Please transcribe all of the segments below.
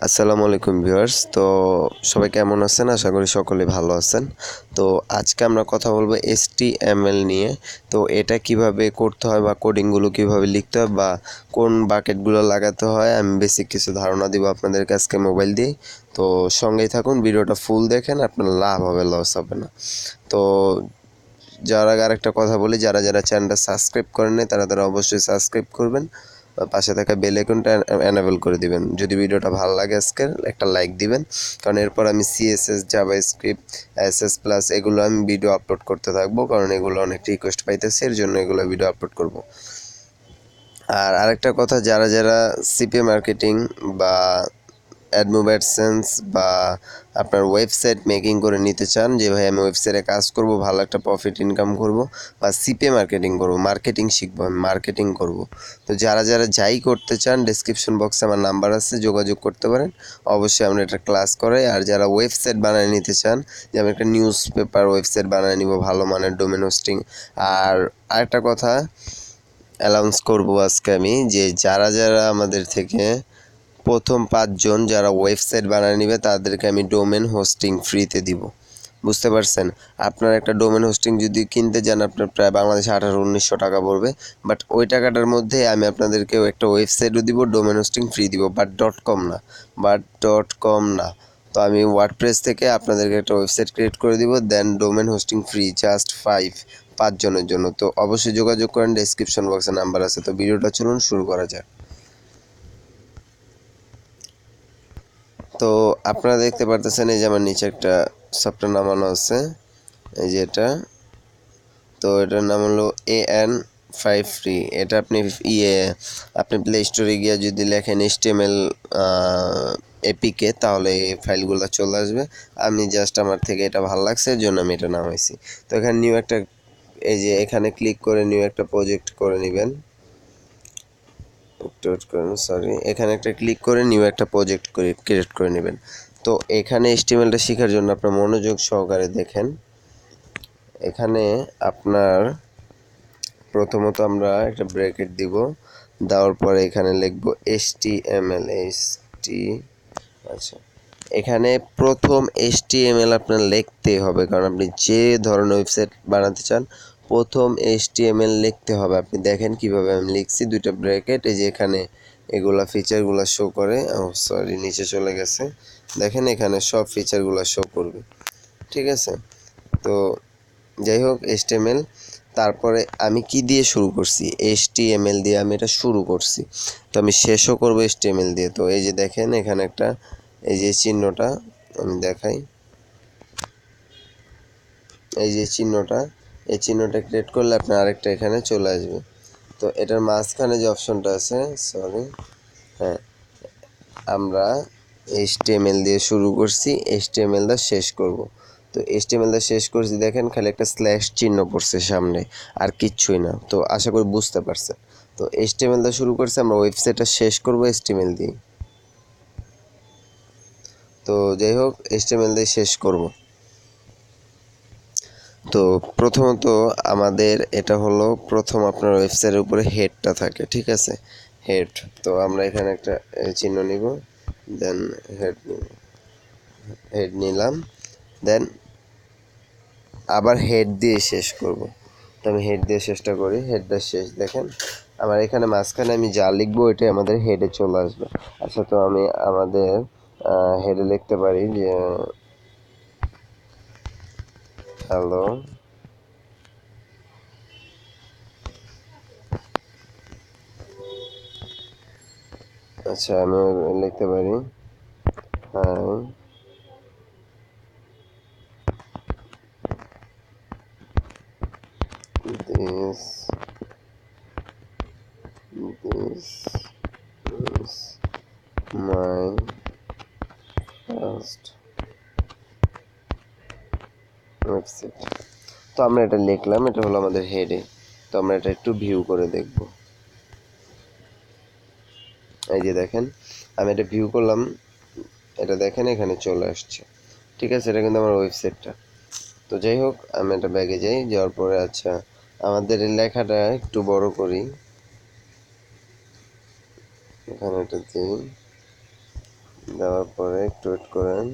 আসসালামু আলাইকুম ভিউয়ার্স। তো সবাই কেমন আছেন? আশা করি সকলে ভালো আছেন। তো আজকে আমরা কথা বলবো HTML নিয়ে। তো এটা কিভাবে করতে হয় বা কোডিংগুলো কিভাবে লিখতে হয় বা কোন বাকেটগুলো লাগাতে হয় আমি বেসিক কিছু ধারণা দিব আপনাদেরকে আজকে মোবাইল দিয়ে। তো সঙ্গেই থাকুন, ভিডিওটা ফুল দেখেন, আপনার লাভ হবে, লস হবে না। তো যার আগে আরেকটা কথা বলি, যারা চ্যানেলটা সাবস্ক্রাইব করেন নাই তারা অবশ্যই সাবস্ক্রাইব করবেন, পাশে থাকা বেল আইকনটা এনেবল করে দিবেন। যদি ভিডিওটা ভালো লাগে আজকের একটা লাইক দিবেন, কারণ এরপর আমি CSS, জাভাস্ক্রিপ্ট, SS+ এগুলো আমি ভিডিও আপলোড করতে থাকবো, কারণ এগুলো অনেক রিকোয়েস্ট পাইতেছে, এর জন্য এগুলো ভিডিও আপলোড করব। আর আরেকটা কথা, যারা সিপি মার্কেটিং বা admob adsense বা আপনার ওয়েবসাইট মেকিং করে নিতে চান, যে ভাই আমি ওয়েবসাইটে কাজ করব, ভালো একটা প্রফিট ইনকাম করব, বা সিপে মার্কেটিং করব, মার্কেটিং শিখবো, আমি মার্কেটিং করব, তো যারা যাই করতে চান ডেসক্রিপশন বক্সে আমার নাম্বার আছে, যোগাযোগ করতে পারেন। অবশ্যই আমরা এটা ক্লাস করাই। আর যারা ওয়েবসাইট বানিয়ে নিতে চান, যে আমি একটা নিউজ পেপার ওয়েবসাইট বানিয়ে নিব, ভালো মানের ডোমেন হোস্টিং। আর আরেকটা কথা অ্যানাউন্স করব আজকে আমি, যে যারা আমাদের থেকে প্রথম 5 জন যারা ওয়েবসাইট বানিয়ে নেবে তাদেরকে আমি ডোমেন হোস্টিং ফ্রিতে দিব। বুঝতে পারছেন? আপনার একটা ডোমেন হোস্টিং যদি কিনতে যান, আপনার প্রায় বাংলাদেশে 1800-1900 টাকা পড়বে, বাট ওই টাকাটার মধ্যে আমি আপনাদেরকে একটা ওয়েবসাইটও দিব, ডোমেন হোস্টিং ফ্রি দিব, বাট .com না। তো আমি ওয়ার্ডপ্রেস থেকে আপনাদেরকে একটা ওয়েবসাইট ক্রিয়েট করে দিব, দেন ডোমেন হোস্টিং ফ্রি, জাস্ট 5 জনের জন্য। তো অবশ্যই যোগাযোগ করেন, ডেসক্রিপশন বক্সে নাম্বার আছে। তো ভিডিওটা চলুন শুরু করা যাক। তো আপনারা দেখতে পারতেছেন, এই যে আমার নিচে একটা সফটওয়্যার নামানো আছে, এই যে এটা। তো এটার নাম হলো AN5 ফ্রি। এটা আপনি প্লে স্টোরে গিয়ে যদি লেখেন HTML APK, তাহলে এই ফাইলগুলো চলে আসবে। আমি জাস্ট আমার থেকে এটা ভালো লাগছে, এর জন্য আমি এটা নামাইছি। তো এখানে এই যে এখানে ক্লিক করে নিউ একটা প্রজেক্ট করে নেবেন। সরি, এখানে একটা ক্লিক করে নিউ একটা প্রজেক্ট ক্রিয়েট করে নেবেন। তো এখানে HTMLটা শেখার জন্য আপনার মনোযোগ সহকারে দেখেন। এখানে আপনার প্রথমত আমরা একটা ব্র্যাকেট দিব, দেওয়ার পরে এখানে লিখব HTML। আচ্ছা, এখানে প্রথম HTML আপনার লিখতে হবে, কারণ আপনি যে ধরনের ওয়েবসাইট বানাতে চান প্রথম HTML লিখতে হবে। আপনি দেখেন কিভাবে আমি লিখছি, দুইটা ব্র্যাকেট, এই যে এখানে এগুলা ফিচারগুলো শো করে, সরি নিচে চলে গেছে, দেখেন এখানে সব ফিচারগুলো শো করবে, ঠিক আছে। তো যাই হোক, HTML, তারপরে আমি কি দিয়ে শুরু করছি, HTML দিয়ে আমি এটা শুরু করছি, তো আমি শেষও করব HTML দিয়ে। তো এই যে দেখেন এখানে একটা, এই যে চিহ্নটা আমি দেখাই, এই যে এই চিহ্নটা ক্রিয়েট করলে আপনার আরেকটা এখানে চলে আসবে। তো এটার মাঝখানে যে অপশনটা আছে, সরি, হ্যাঁ, আমরা HTML দিয়ে শুরু করছি, HTML-টা শেষ করব। তো HTML-টা শেষ করছি, দেখেন খালি একটা স্ল্যাশ চিহ্ন পড়ছে সামনে, আর কিচ্ছুই না। তো আশা করি বুঝতে পারছেন। তো HTML-টা শুরু করছি, আমরা ওয়েবসাইটটা শেষ করব HTML দিয়ে। তো যাই হোক, HTML দিয়ে শেষ করব। তো প্রথমত আমাদের এটা হলো, প্রথম আপনার ওয়েবসাইটের উপরে হেডটা থাকে, ঠিক আছে, হেড। তো আমরা এখানে একটা চিহ্ন নিব, দেন হেড নিলাম, দেন আবার হেড দিয়ে শেষ করব। তো আমি হেড দিয়ে শেষটা করি, হেডটা শেষ, দেখেন আমার এখানে মাঝখানে আমি যা লিখবো ওইটাই আমাদের হেডে চলে আসবে। আচ্ছা, তো আমি আমাদের হেডে লিখতে পারি যে হ্যালো। আচ্ছা, আমি লিখতে পারি hi, this this is my first website. তো আমরা এটা লিখলাম, এটা হলো আমাদের হেডে। তো আমরা এটা একটু ভিউ করে দেখব। এই যে দেখেন, আমি এটা ভিউ করলাম, এটা দেখেন এখানে চলে আসছে, ঠিক আছে, এটা কিন্তু আমার ওয়েবসাইটটা। তো যাই হোক, আমি এটা ব্যাগে যাই, যাওয়ার পরে আচ্ছা আমাদের এই লেখাটা একটু বড় করি, এখানে এটা দিই, দেওয়ার পরে একটু ওয়েট করেন।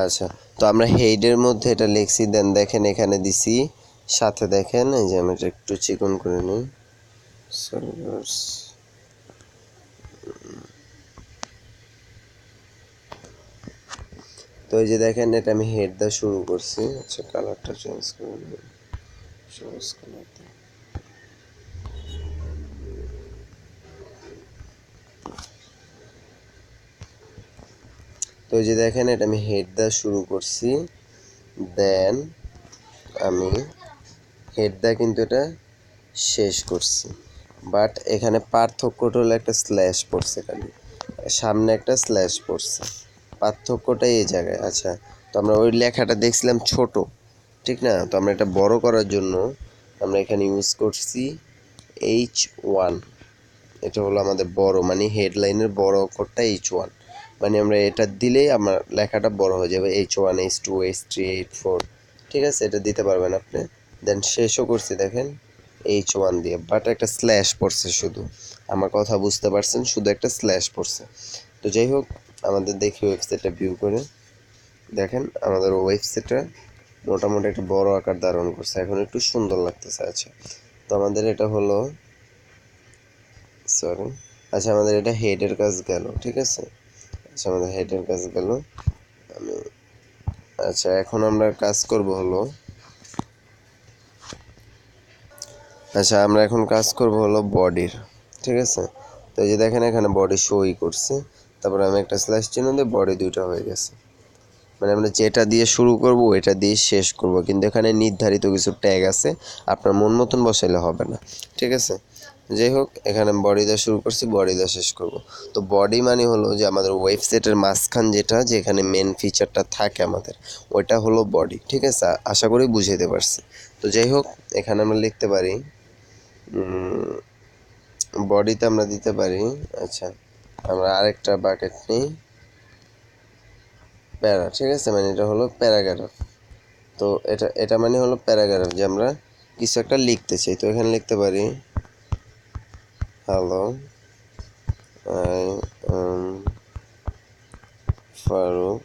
আচ্ছা, তো আমরা হেডের মধ্যে এটা লিখছি, দেন দেখেন এখানে দিছি, সাথে দেখেন এই যে আমি এটা একটু চিকন করে নিই। সার্ভার্স তো এই যে দেখেন এটা আমি হেড দিয়ে শুরু করছি। আচ্ছা, কালারটা চেঞ্জ করে নিই, সবুজ কালার দিয়ে। তো এই যে দেখেন এটা আমি হেড দিয়ে শুরু করছি, দেন আমি হেড দিয়ে কিন্তু এটা শেষ করছি। বাট এখানে পার্থক্যটা হলো একটা স্ল্যাশ পড়ছে, খালি সামনে একটা স্ল্যাশ পড়ছে, পার্থক্যটা এই জায়গায়। আচ্ছা, তো আমরা ওই লেখাটা দেখছিলাম ছোট, ঠিক না? তো আমরা এটা বড় করার জন্য আমরা এখানে ইউজ করছি H1। এটা হলো আমাদের বড়, মানে হেডলাইনের বড় অক্ষরটা H1, মানে আমরা এটা দিলেই আমার লেখাটা বড় হয়ে যাবে, H1 H2 H3 H4, ঠিক আছে? এটা দিতে পারবেন আপনি। দেন শেষও করছি দেখেন H1 দিয়ে, বাট একটা স্ল্যাশ পড়ছে শুধু। আমার কথা বুঝতে পারছেন? শুধু একটা স্ল্যাশ পড়ছে। তো যাই হোক, আমাদের দেখি ওয়েবসাইটটা ভিউ করে দেখেন আমাদের ওয়েবসাইটটা মোটামুটি একটা বড় আকার ধারণ করছে, এখন একটু সুন্দর লাগতেছে। আচ্ছা, তো আমাদের এটা হলো, সরি, আচ্ছা আমাদের এটা হেডের কাজ গেল, ঠিক আছে? আচ্ছা, আমাদের হেডের কাজ গেল। আমি আচ্ছা, এখন আমরা কাজ করব হলো, আচ্ছা আমরা এখন কাজ করব হলো বডির, ঠিক আছে? তো এই যে দেখেন এখানে বডি শোই করছে, তারপরে আমি একটা স্ল্যাশ চিহ্ন দিয়ে বডি দুইটা হয়ে গেছে। মানে আমরা যেটা দিয়ে শুরু করব এটা দিয়ে শেষ করব, কিন্তু এখানে নির্ধারিত কিছু ট্যাগ আছে, আপনার মন মতন বসাইলে হবে না, ঠিক আছে? যাই হোক, এখানে বডি দিয়ে শুরু করছি, বডি দিয়ে শেষ করব। তো বডি মানে হলো যে আমাদের ওয়েবসাইটের মাঝখান যেটা, যেখানে মেন ফিচারটা থাকে আমাদের, ওইটা হলো বডি, ঠিক আছে? আশা করি বুঝাইতে পারছি। তো যাই হোক, এখানে আমরা লিখতে পারি বডিতে আমরা দিতে পারি, আচ্ছা আমরা আরেকটা বাকেট নিই, প্যারা, ঠিক আছে? মানে এটা হলো প্যারাগ্রাফ। তো এটা এটা মানে হলো প্যারাগ্রাফ, যে আমরা কিছু একটা লিখতে চাই। তো এখানে লিখতে পারি hello, I am Farooq,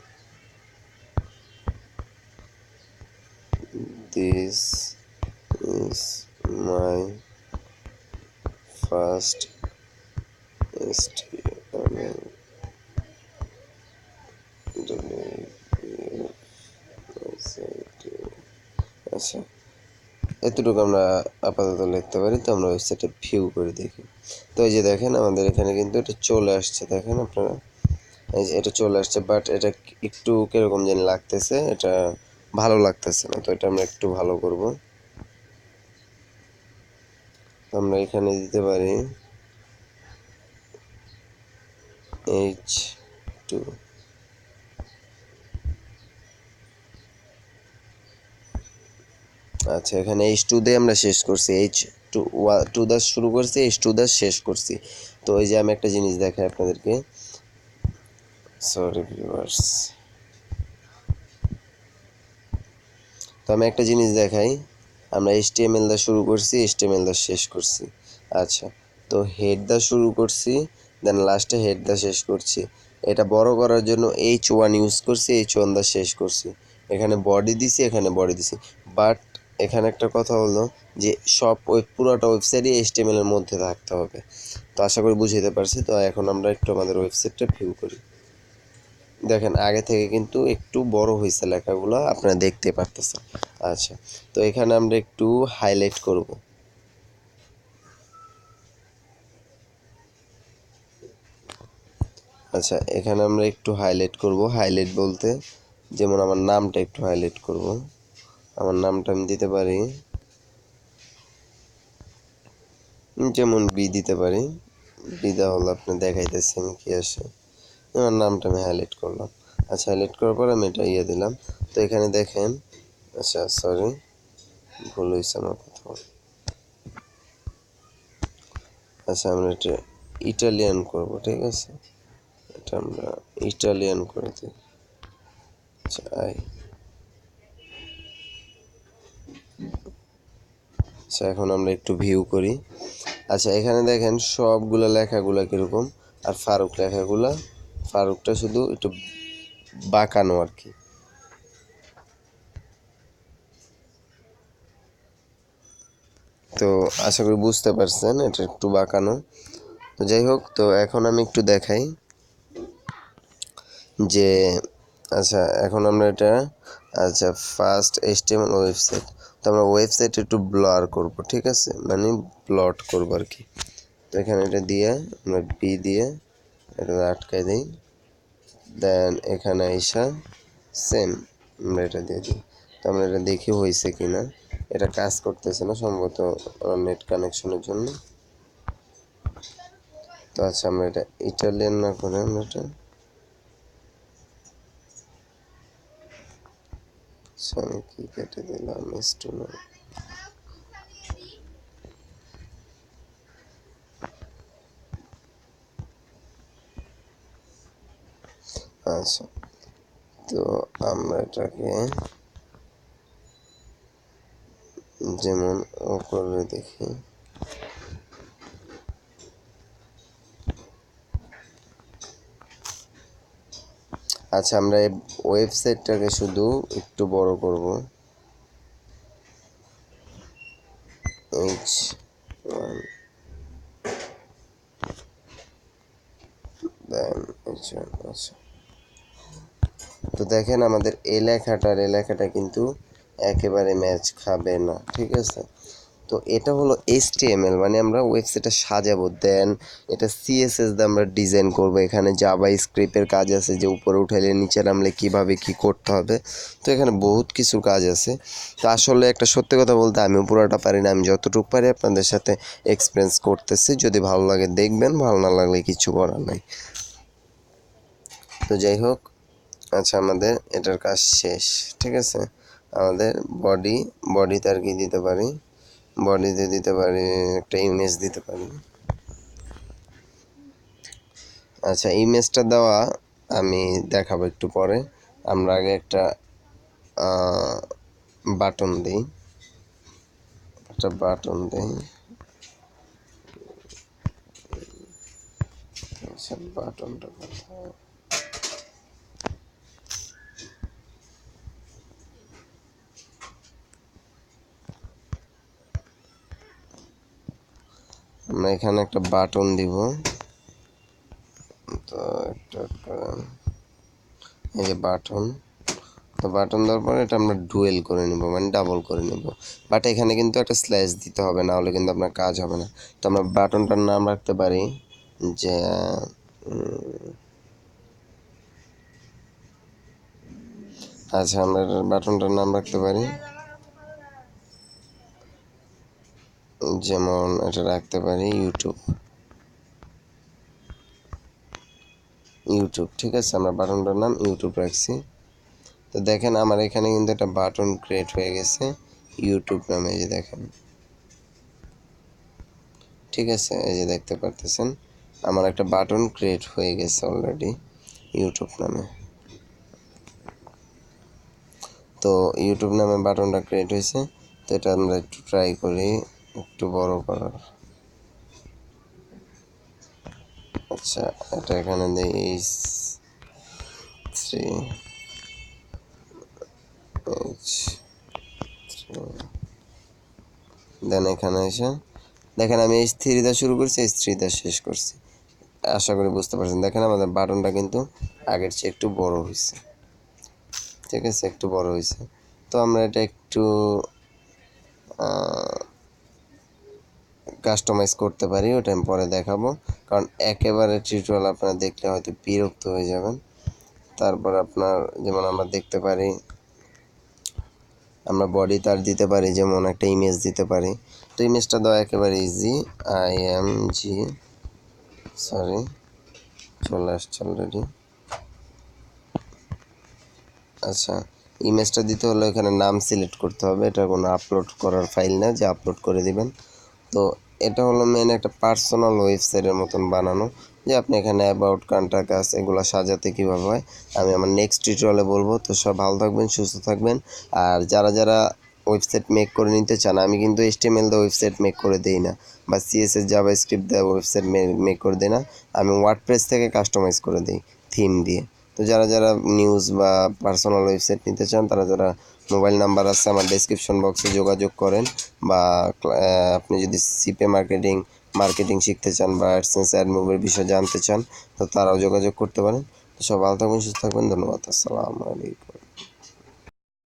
this is my first HTML আচ্ছা, এতটুকু আমরা আপাতত লিখতে পারি। তো আমরা ওয়েবসাইটে ভিউ করে দেখি। তো এই যে দেখেন আমাদের এখানে কিন্তু এটা চলে আসছে, দেখেন আপনারা, এই যে এটা চলে আসছে, বাট এটা একটু কিরকম জানি লাগতেছে, এটা ভালো লাগতেছে না। তো এটা আমরা একটু ভালো করব। আমরা এখানে দিতে পারি H2। আচ্ছা, এখানে H2 দিয়ে আমরা শেষ করছি, H2 দা শুরু করছি, H2 দা শেষ করছি। তো এই যে আমি একটা জিনিস দেখাই আপনাদেরকে, সরি ভিউয়ার্স, তো আমি একটা জিনিস দেখাই, আমরা HTML দা শুরু করছি, HTML দা শেষ করছি। আচ্ছা, তো হেড দা শুরু করছি, দেন লাস্টে হেড দা শেষ করছি। এটা বড় করার জন্য H1 ইউজ করছি, H1 দা শেষ করছি। এখানে বডি দিছি, এখানে বডি দিছি, বাট এখানে একটা কথা হলো যে সব পুরোটা ওয়েবসাইটই HTML এর মধ্যে থাকতে হবে। তো আশা করি বুঝাইতে পারছি। তো এখন আমরা একটু আমাদের ওয়েবসাইটটা ভিউ করি। দেখেন আগে থেকে কিন্তু একটু বড় হয়েছে লেখাগুলো, আপনারা দেখতে পারতেছেন। আচ্ছা, তো এখানে আমরা একটু হাইলাইট করব। আচ্ছা, এখানে আমরা একটু হাইলাইট করব। হাইলাইট বলতে যেমন আমার নামটা একটু হাইলাইট করব। আমার নামটা আমি দিতে পারি, যেমন বি দিতে পারি। বি দেওয়া হলো, আপনি দেখাইতেছি আমি কি আসে। আমার নামটা আমি হাইলাইট করলাম। আচ্ছা, হাইলাইট করার পর আমি এটা দিলাম। তো এখানে দেখেন, আচ্ছা সরি, ভুল হয়েছে আমার কোথাও। আচ্ছা, আমরা এটা ইটালিয়ান করব, ঠিক আছে? এটা এটা আমরা ইটালিয়ান করে দিই। আচ্ছা আচ্ছা এখন আমরা একটু ভিউ করি। আচ্ছা এখানে দেখেন সবগুলো লেখাগুলো কীরকম, আর ফারুক লেখাগুলা, ফারুকটা শুধু একটু বাঁকানো আর কি। তো আশা করি বুঝতে পারছেন এটা একটু বাঁকানো। তো যাই হোক, তো এখন আমি একটু দেখাই যে আচ্ছা এখন আমরা এটা আচ্ছা ফার্স্ট HTML ওয়েবসাইট, তো আমরা ওয়েবসাইট একটু ব্লার করব, ঠিক আছে, মানে প্লট করব আর কি। তো এখানে এটা দিয়ে আমরা বি দিয়ে এটা আটকাই দিই, দেন এখানে আইসা সেম আমরা এটা দিয়ে দিই। তো আমরা এটা দেখি হয়েছে কি না, এটা কাজ করতেছে না সম্ভবত নেট কানেকশনের জন্য। তো আচ্ছা আমরা এটা ইটালিয়ান না করে আমরা এটা আমি কি কেটে দিলাম স্টুডেন্ট। আচ্ছা তো আমরা এটাকে যেমন ও করে দেখি। আচ্ছা আমরা এই ওয়েবসাইটটাকে শুধু একটু বড় করব, H1 দেন H1। আচ্ছা তো দেখেন আমাদের এই লেখাটা কিন্তু একেবারে ম্যাচ খাবে না, ঠিক আছে। তো এটা হলো HTML, মানে আমরা ওয়েবসাইটটা সাজাবো, দেন এটা CSS দিয়ে আমরা ডিজাইন করব। এখানে জাভা স্ক্রিপ্টের কাজ আছে, যে উপরে উঠাইলে নিচে নামলে কিভাবে কি করতে হবে। তো এখানে বহুত কিছু কাজ আছে। তো আসলে একটা সত্যি কথা বলতে আমিও পুরোটা পারি না, আমি যতটুকু পারি আপনাদের সাথে এক্সপিরিয়েন্স করতেছি। যদি ভালো লাগে দেখবেন, ভালো না লাগলে কিছু করার নাই। তো যাই হোক, আচ্ছা আমাদের এটার কাজ শেষ, ঠিক আছে। আমাদের বডিতে আর কি দিতে পারি, বডিতে দিতে পারি একটা ইমেজ দিতে পারি। আচ্ছা ইমেজটা দেওয়া আমি দেখাবো একটু পরে, আমরা আগে একটা বাটন দিই, একটা বাটন দিই। আচ্ছা বাটনটা কোথায়, আমরা এখানে একটা বাটন দিব। তো একটা এই যে বাটন, তো বাটন দেওয়ার পরে এটা আমরা ডুয়েল করে নিব, মানে ডাবল করে নিব। বাট এখানে কিন্তু একটা স্ল্যাশ দিতে হবে, না হলে কিন্তু আপনার কাজ হবে না। তো আমরা বাটনটার নাম রাখতে পারি যে আচ্ছা আমরা বাটনটার নাম রাখতে পারি, যেমন এটা রাখতে পারি ইউটিউব, ঠিক আছে। আমরা বাটনটার নাম ইউটিউব রাখছি। তো দেখেন আমার এখানে কিন্তু একটা বাটন ক্রিয়েট হয়ে গেছে ইউটিউব নামে, এই যে দেখেন, ঠিক আছে। এই যে দেখতে পারতেছেন আমার একটা বাটন ক্রিয়েট হয়ে গেছে অলরেডি ইউটিউব নামে। তো ইউটিউব নামে বাটনটা ক্রিয়েট হয়েছে। তো এটা আমরা একটু ট্রাই করি একটু বড় করার। আচ্ছা এটা এখানে দিই H3 দেন এখানে এসে দেখেন আমি H3 দিয়ে শুরু করছি, H3 দিয়ে শেষ করছি। আশা করি বুঝতে পারছেন। দেখেন আমাদের বাটনটা কিন্তু আগের চেয়ে একটু বড় হয়েছে, ঠিক আছে, একটু বড় হয়েছে। তো আমরা এটা একটু কাস্টমাইজ করতে পারি, ওটা আমি পরে দেখাবো, কারণ একেবারে টিউটোরিয়াল আপনারা দেখলে হয়তো বিরক্ত হয়ে যাবেন। তারপর আপনার যেমন আমরা দেখতে পারি, আমরা বডি তার দিতে পারি, যেমন একটা ইমেজ দিতে পারি। তো ইমেজটা দেওয়া একেবারে ইজি, সরি চলে আসছে অলরেডি। আচ্ছা ইমেজটা দিতে হলে এখানে নাম সিলেক্ট করতে হবে, এটা কোনো আপলোড করার ফাইল না যে আপলোড করে দিবেন। তো এটা হলো মেন একটা পার্সোনাল ওয়েবসাইটের মতন বানানো। যে আপনি এখানে অ্যাবাউট কন্ট্যাক্ট আছে এগুলো সাজাতে কীভাবে হয় আমি আমার নেক্সট টিউটোরিয়ালে বলবো। তো সব ভালো থাকবেন, সুস্থ থাকবেন। আর যারা যারা ওয়েবসাইট মেক করে নিতে চান, আমি কিন্তু HTML দিয়ে ওয়েবসাইট মেক করে দিই না, বা CSS জাভাস্ক্রিপ্ট দিয়ে ওয়েবসাইট মেক করে দিই না, আমি ওয়ার্ডপ্রেস থেকে কাস্টমাইজ করে দিই থিম দিয়ে। তো যারা যারা নিউজ বা পার্সোনাল ওয়েবসাইট নিতে চান, তারা যারা মোবাইল নাম্বার আছে আমার ডেসক্রিপশন বক্সে যোগাযোগ করেন, বা আপনি যদি সিপে মার্কেটিং শিখতে চান বা অ্যাডসেন্স অ্যাডমোবের বিষয়ে জানতে চান, তো তারাও যোগাযোগ করতে পারেন। তো সব ভালো থাকবেন, সুস্থ থাকবেন, ধন্যবাদ, আসসালামু আলাইকুম।